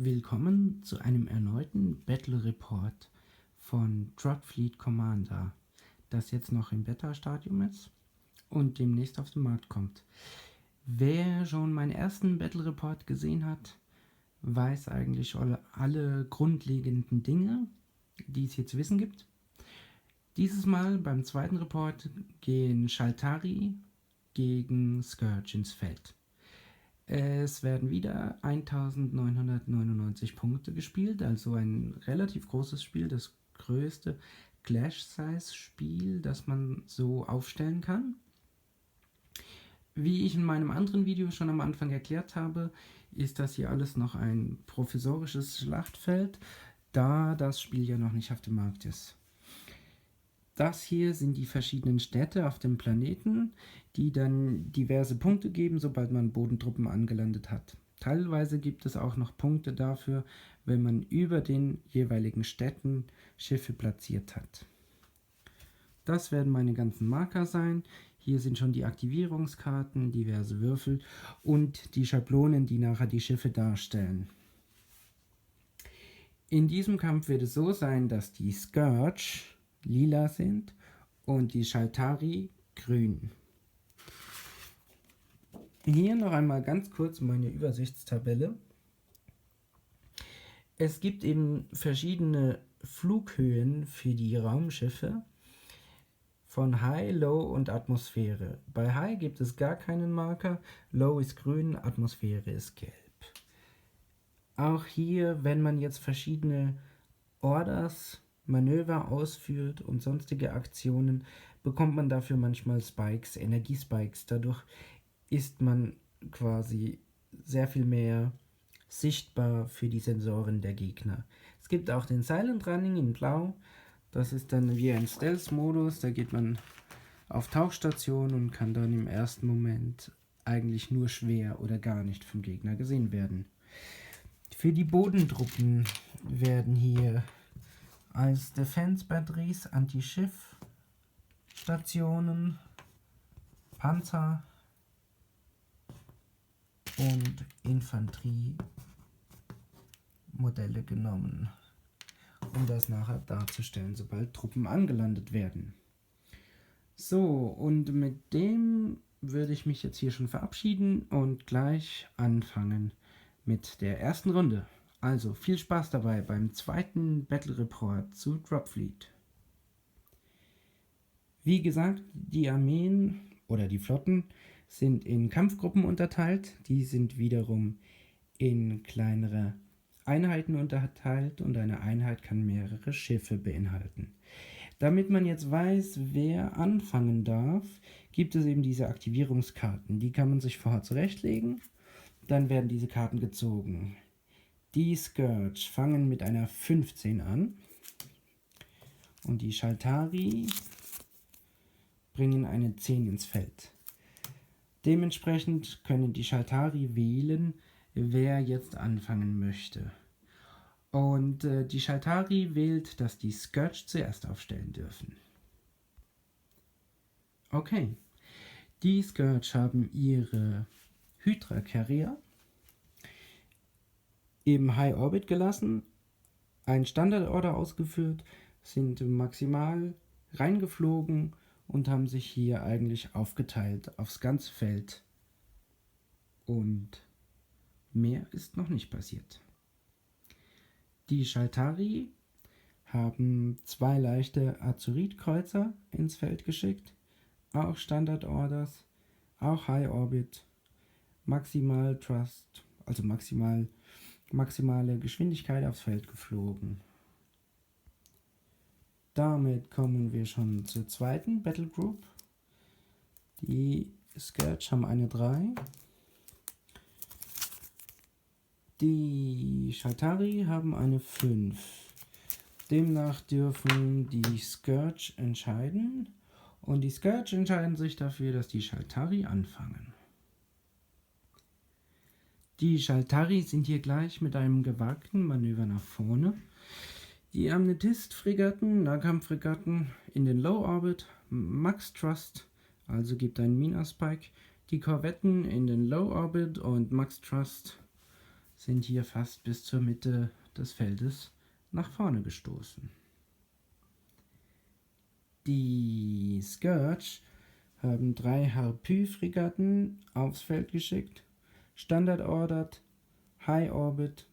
Willkommen zu einem erneuten Battle Report von Dropfleet Commander, das jetzt noch im Beta-Stadium ist und demnächst auf den Markt kommt. Wer schon meinen ersten Battle Report gesehen hat, weiß eigentlich alle grundlegenden Dinge, die es hier zu wissen gibt. Dieses Mal beim zweiten Report gehen Shaltari gegen Scourge ins Feld. Es werden wieder 1999 Punkte gespielt, also ein relativ großes Spiel, das größte Clash-Size-Spiel, das man so aufstellen kann. Wie ich in meinem anderen Video schon am Anfang erklärt habe, ist das hier alles noch ein provisorisches Schlachtfeld, da das Spiel ja noch nicht auf dem Markt ist. Das hier sind die verschiedenen Städte auf dem Planeten, die dann diverse Punkte geben, sobald man Bodentruppen angelandet hat. Teilweise gibt es auch noch Punkte dafür, wenn man über den jeweiligen Städten Schiffe platziert hat. Das werden meine ganzen Marker sein. Hier sind schon die Aktivierungskarten, diverse Würfel und die Schablonen, die nachher die Schiffe darstellen. In diesem Kampf wird es so sein, dass die Scourge lila sind und die Shaltari grün. Hier noch einmal ganz kurz meine Übersichtstabelle. Es gibt eben verschiedene Flughöhen für die Raumschiffe von High, Low und Atmosphäre. Bei High gibt es gar keinen Marker, Low ist grün, Atmosphäre ist gelb. Auch hier, wenn man jetzt verschiedene Orders, Manöver ausführt und sonstige Aktionen, bekommt man dafür manchmal Spikes, Energiespikes. Dadurch ist man quasi sehr viel mehr sichtbar für die Sensoren der Gegner. Es gibt auch den Silent Running in Blau. Das ist dann wie ein Stealth-Modus. Da geht man auf Tauchstation und kann dann im ersten Moment eigentlich nur schwer oder gar nicht vom Gegner gesehen werden. Für die Bodentruppen werden hier als Defense Batteries Anti-Schiff-Stationen, Panzer und Infanteriemodelle genommen, um das nachher darzustellen, sobald Truppen angelandet werden. So, und mit dem würde ich mich jetzt hier schon verabschieden und gleich anfangen mit der ersten Runde. Also viel Spaß dabei beim zweiten Battle Report zu Dropfleet. Wie gesagt, die Armeen oder die Flotten sind in Kampfgruppen unterteilt. Die sind wiederum in kleinere Einheiten unterteilt und eine Einheit kann mehrere Schiffe beinhalten. Damit man jetzt weiß, wer anfangen darf, gibt es eben diese Aktivierungskarten. Die kann man sich vorher zurechtlegen, dann werden diese Karten gezogen. Die Scourge fangen mit einer 15 an und die Shaltari bringen eine 10 ins Feld. Dementsprechend können die Shaltari wählen, wer jetzt anfangen möchte. Und die Shaltari wählt, dass die Scourge zuerst aufstellen dürfen. Okay, die Scourge haben ihre Hydra Carrier im High Orbit gelassen, ein Standardorder ausgeführt, sind maximal reingeflogen und haben sich hier eigentlich aufgeteilt aufs ganze Feld. Und mehr ist noch nicht passiert. Die Shaltari haben 2 leichte Azurit-Kreuzer ins Feld geschickt, auch Standardorders, auch High Orbit, Maximal Thrust, also maximale Geschwindigkeit aufs Feld geflogen. Damit kommen wir schon zur zweiten Battle Group. Die Scourge haben eine 3. Die Shaltari haben eine 5. Demnach dürfen die Scourge entscheiden. Und die Scourge entscheiden sich dafür, dass die Shaltari anfangen. Die Shaltari sind hier gleich mit einem gewagten Manöver nach vorne. Die Amethyst-Fregatten, Nahkampf-Fregatten in den Low Orbit, Max Thrust, also gibt einen Mina-Spike. Die Korvetten in den Low Orbit und Max Thrust sind hier fast bis zur Mitte des Feldes nach vorne gestoßen. Die Scourge haben 3 Harpy-Fregatten aufs Feld geschickt, Standard Ordered, High Orbit.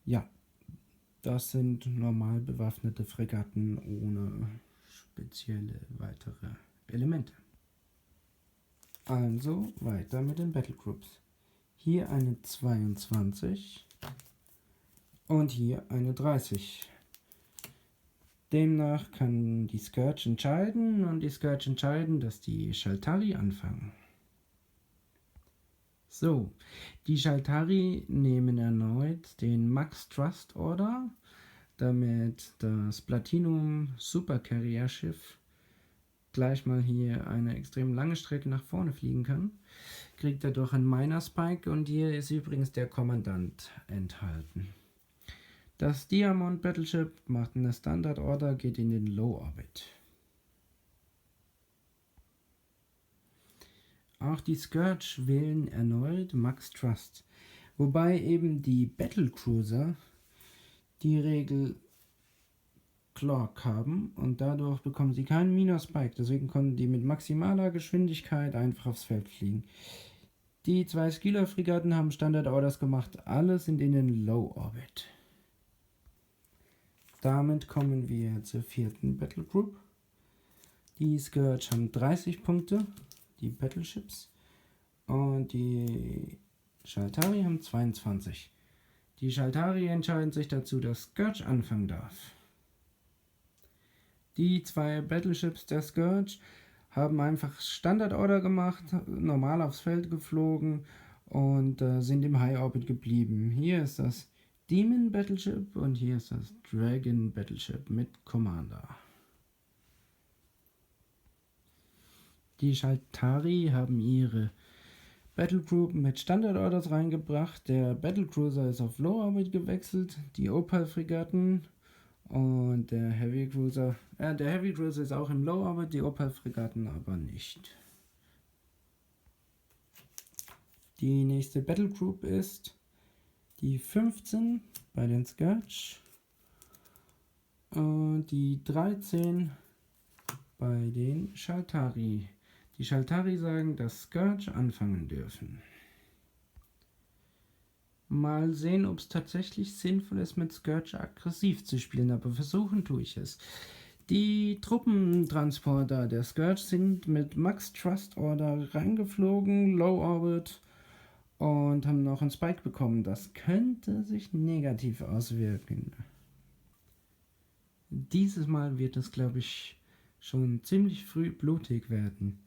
Ja, das sind normal bewaffnete Fregatten ohne spezielle weitere Elemente. Also weiter mit den Battlegroups. Hier eine 22 und hier eine 30. Demnach kann die Scourge entscheiden und die Scourge entscheiden, dass die Shaltari anfangen. So, die Shaltari nehmen erneut den Max Trust Order, damit das Platinum Supercarrier Schiff gleich mal hier eine extrem lange Strecke nach vorne fliegen kann. Kriegt dadurch einen Miner Spike und hier ist übrigens der Kommandant enthalten. Das Diamond Battleship macht eine Standard Order, geht in den Low Orbit. Auch die Scourge wählen erneut Max Trust, wobei eben die Battlecruiser die Regel Clock haben und dadurch bekommen sie keinen Miner-Spike, deswegen konnten die mit maximaler Geschwindigkeit einfach aufs Feld fliegen. Die 2 Skiller-Fregatten haben Standard-Orders gemacht, alle sind in den Low-Orbit. Damit kommen wir zur 4. Battle Group. Die Scourge haben 30 Punkte, die Battleships, und die Shaltari haben 22. Die Shaltari entscheiden sich dazu, dass Scourge anfangen darf. Die 2 Battleships der Scourge haben einfach Standard-Order gemacht, normal aufs Feld geflogen und sind im High Orbit geblieben. Hier ist das Demon Battleship und hier ist das Dragon Battleship mit Commander. Die Shaltari haben ihre Battlegroup mit Standard-Orders reingebracht. Der Battlecruiser ist auf Low Orbit gewechselt, die Opal-Fregatten und der Heavy Cruiser ist auch im Low Orbit, die Opal-Fregatten aber nicht. Die nächste Battlegroup ist die 15 bei den Scourge und die 13 bei den Shaltari. Die Shaltari sagen, dass Scourge anfangen dürfen. Mal sehen, ob es tatsächlich sinnvoll ist, mit Scourge aggressiv zu spielen, aber versuchen tue ich es. Die Truppentransporter der Scourge sind mit Max Trust Order reingeflogen, Low Orbit, und haben noch einen Spike bekommen. Das könnte sich negativ auswirken. Dieses Mal wird es, glaube ich, schon ziemlich früh blutig werden.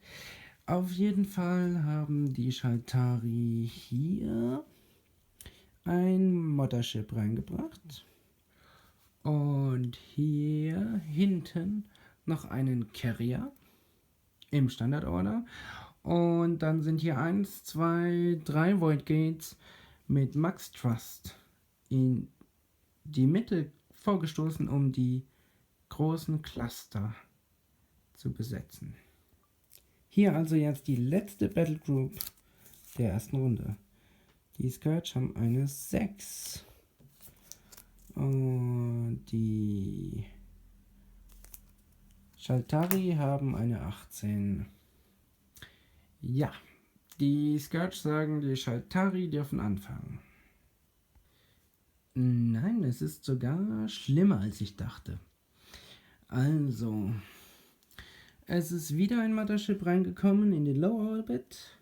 Auf jeden Fall haben die Shaltari hier ein Mothership reingebracht und hier hinten noch einen Carrier im Standardorder und dann sind hier 1, 2, 3 Void Gates mit Max Trust in die Mitte vorgestoßen, um die großen Cluster zu besetzen. Hier also jetzt die letzte Battle Group der ersten Runde. Die Scourge haben eine 6 und die Shaltari haben eine 18. Ja, die Scourge sagen, die Shaltari dürfen anfangen. Nein, es ist sogar schlimmer, als ich dachte. Also, es ist wieder ein Mothership reingekommen in den Low Orbit.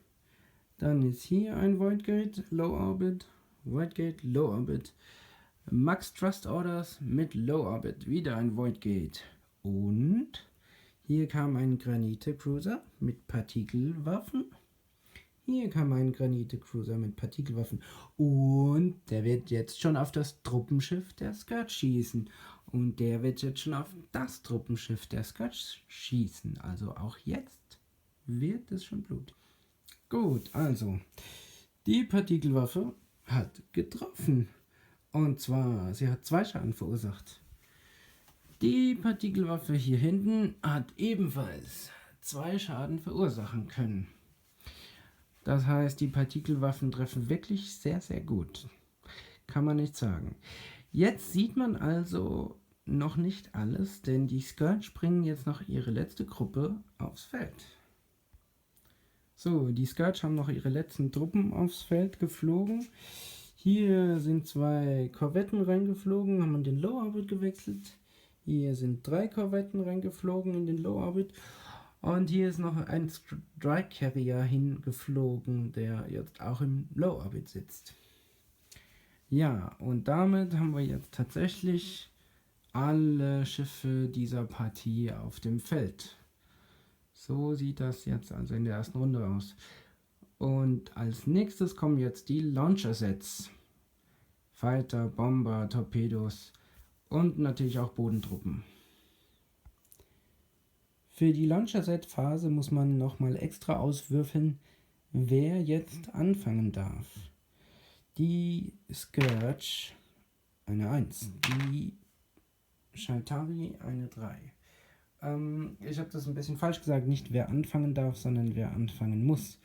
Dann ist hier ein Void Gate, Low Orbit, Void Gate, Low Orbit. Max Trust Orders mit Low Orbit, wieder ein Void Gate. Und hier kam ein Granite Cruiser mit Partikelwaffen. Hier kam ein Granite Cruiser mit Partikelwaffen. Und der wird jetzt schon auf das Truppenschiff der Scourge schießen. Und der wird jetzt schon auf das Truppenschiff der Scourge schießen. Also auch jetzt wird es schon Blut. Gut, also die Partikelwaffe hat getroffen. Und zwar, sie hat 2 Schaden verursacht. Die Partikelwaffe hier hinten hat ebenfalls 2 Schaden verursachen können. Das heißt, die Partikelwaffen treffen wirklich sehr, sehr gut. kann man nicht sagen. Jetzt sieht man also noch nicht alles, denn die Scourge bringen jetzt noch ihre letzte Gruppe aufs Feld. So, die Scourge haben noch ihre letzten Truppen aufs Feld geflogen. Hier sind 2 Korvetten reingeflogen, haben in den Low Orbit gewechselt. Hier sind 3 Korvetten reingeflogen in den Low Orbit. Und hier ist noch ein Strike Carrier hingeflogen, der jetzt auch im Low Orbit sitzt. Ja, und damit haben wir jetzt tatsächlich alle Schiffe dieser Partie auf dem Feld. So sieht das jetzt also in der ersten Runde aus. Und als nächstes kommen jetzt die Launcher-Sets. Fighter, Bomber, Torpedos und natürlich auch Bodentruppen. Für die Launcher-Set-Phase muss man nochmal extra auswürfeln, wer jetzt anfangen darf. Die Scourge eine 1, die Shaltari eine 3. Ich habe das ein bisschen falsch gesagt, nicht wer anfangen darf, sondern wer anfangen muss.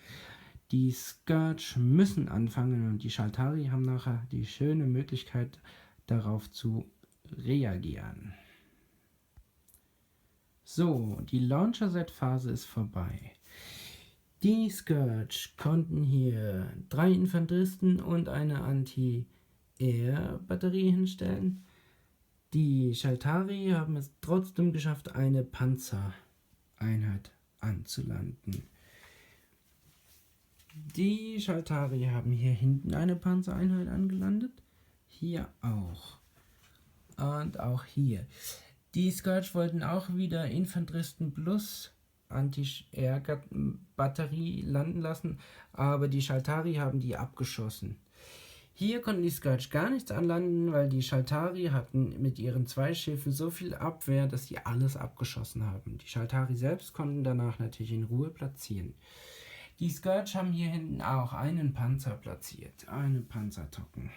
Die Scourge müssen anfangen und die Shaltari haben nachher die schöne Möglichkeit, darauf zu reagieren. So, die Launcher-Set-Phase ist vorbei. Die Scourge konnten hier 3 Infanteristen und eine Anti-Air-Batterie hinstellen. Die Shaltari haben es trotzdem geschafft, eine Panzereinheit anzulanden. Die Shaltari haben hier hinten eine Panzereinheit angelandet. Hier auch. Und auch hier. Die Scourge wollten auch wieder Infanteristen plus Anti-Air-Batterie landen lassen, aber die Shaltari haben die abgeschossen. Hier konnten die Scourge gar nichts anlanden, weil die Shaltari hatten mit ihren 2 Schiffen so viel Abwehr, dass sie alles abgeschossen haben. Die Shaltari selbst konnten danach natürlich in Ruhe platzieren. Die Scourge haben hier hinten auch einen Panzer platziert, eine Panzertocken.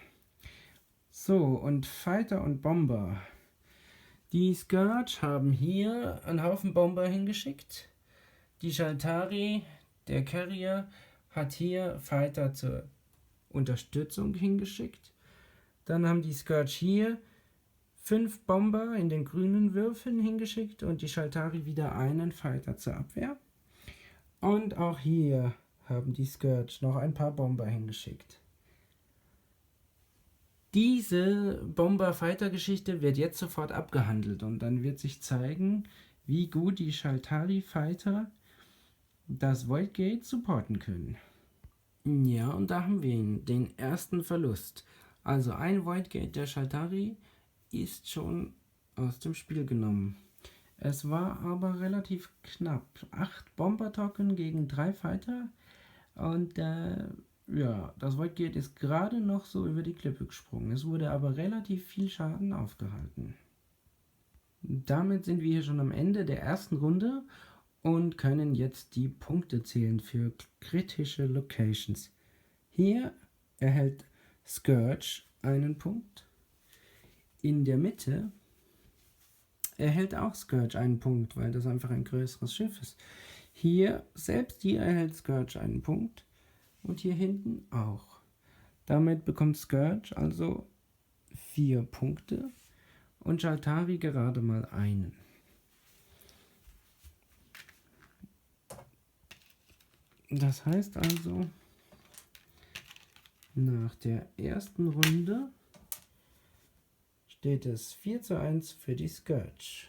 So, und Fighter und Bomber. Die Scourge haben hier einen Haufen Bomber hingeschickt. Die Shaltari, der Carrier, hat hier Fighter zur Unterstützung hingeschickt. Dann haben die Scourge hier 5 Bomber in den grünen Würfeln hingeschickt und die Shaltari wieder einen Fighter zur Abwehr. Und auch hier haben die Scourge noch ein paar Bomber hingeschickt. Diese Bomber-Fighter-Geschichte wird jetzt sofort abgehandelt und dann wird sich zeigen, wie gut die Shaltari-Fighter das Void Gate supporten können. Ja, und da haben wir ihn, den ersten Verlust. Also ein Void Gate der Shaltari ist schon aus dem Spiel genommen. Es war aber relativ knapp. 8 Bomber-Token gegen 3 Fighter und das Void Gate ist gerade noch so über die Klippe gesprungen. Es wurde aber relativ viel Schaden aufgehalten. Damit sind wir hier schon am Ende der ersten Runde und können jetzt die Punkte zählen für kritische Locations. Hier erhält Scourge einen Punkt. In der Mitte erhält auch Scourge einen Punkt, weil das einfach ein größeres Schiff ist. Selbst hier erhält Scourge einen Punkt. Und hier hinten auch. Damit bekommt Scourge also 4 Punkte und Shaltari gerade mal einen. Das heißt also, nach der ersten Runde steht es 4:1 für die Scourge.